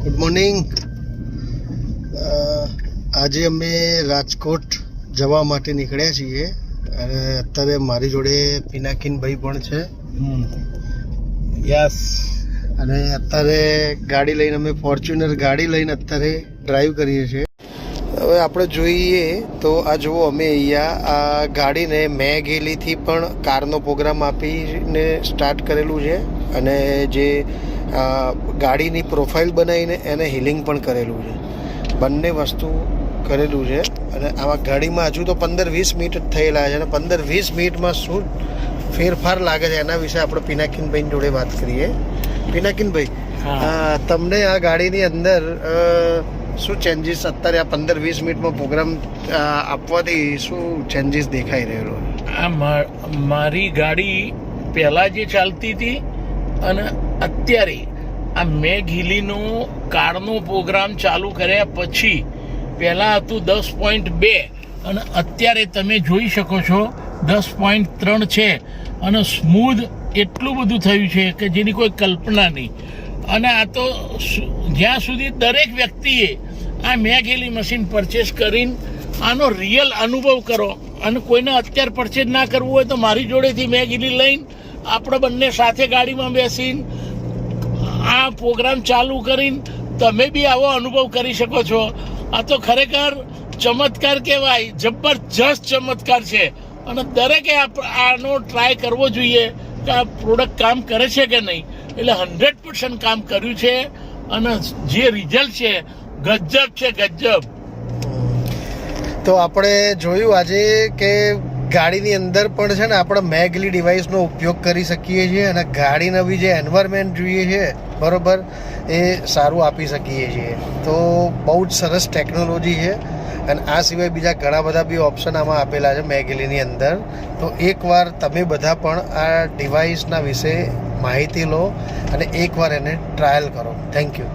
Good morning. આજે અમે રાજકોટ જવા માટે નીકળ્યા છીએ અને અત્યારે મારી જોડે પિનાકીનભાઈ પણ છે. યસ. અને અત્યારે ગાડી લઈને અમે ફોર્ચ્યુનર ગાડી લઈને અત્યારે ડ્રાઈવ કરીએ છીએ. હવે આપણે જોઈએ તો આ જુઓ, અમે અહીંયા આ ગાડીને મેઘેલીથી પણ કારનો પ્રોગ્રામ આપીને સ્ટાર્ટ કરેલું છે અને જે ગાડીની પ્રોફાઇલ બનાવીને એને હીલિંગ પણ કરેલું છે. બંને વસ્તુ કરેલું છે અને આમાં ગાડીમાં હજુ તો 15-20 મિનિટ થયેલા છે અને 15-20 મિનિટમાં શું ફેરફાર લાગે છે એના વિશે આપણે પિનાકીનભાઈ જોડે વાત કરીએ. પિનાકીનભાઈ, તમને આ ગાડીની અંદર શું ચેન્જીસ અત્યારે આ 15-20 મિનિટમાં પ્રોગ્રામ આપવાથી શું ચેન્જીસ દેખાઈ રહેલો? મારી ગાડી પહેલાં જે ચાલતી હતી અને અત્યારે આ મેઘહિલીનો કારનો પ્રોગ્રામ ચાલુ કર્યા પછી પહેલાં હતું 10.2 અને અત્યારે તમે જોઈ શકો છો 10.3 છે અને સ્મૂધ એટલું બધું થયું છે કે જેની કોઈ કલ્પના નહીં. અને આ તો જ્યાં સુધી દરેક વ્યક્તિએ આ મેઘહિલી મશીન પરચેસ કરીને આનો રિયલ અનુભવ કરો અને કોઈને અત્યારે પરચેસ ના કરવું હોય તો મારી જોડેથી મેઘહિલી લઈને આપણે બંને સાથે ગાડીમાં બેસીને આ પ્રોગ્રામ ચાલુ કરીને તમે બી આવો અનુભવ કરી શકો છો. આ તો ખરેખર ચમત્કાર કહેવાય, જબરજસ્ત ચમત્કાર છે અને દરેકે આનો ટ્રાય કરવો જોઈએ કે આ પ્રોડક્ટ કામ કરે છે કે નહીં. એટલે 100% કામ કર્યું છે અને જે રિઝલ્ટ છે ગજબ છે, ગજબ. તો આપણે જોયું આજે કે ગાડીની અંદર પણ છે ને આપણે મેઘલી ડિવાઇસનો ઉપયોગ કરી શકીએ છીએ અને ગાડીને બી જે એન્વાયરમેન્ટ જોઈએ છે બરાબર એ સારું આપી શકીએ છીએ. તો બહુ જ સરસ ટેકનોલોજી છે અને આ સિવાય બીજા ઘણા બધા બી ઓપ્શન આમાં આપેલા છે મેઘલીની અંદર. તો એકવાર તમે બધા પણ આ ડિવાઇસના વિશે માહિતી લો અને એકવાર એને ટ્રાયલ કરો. Thank you.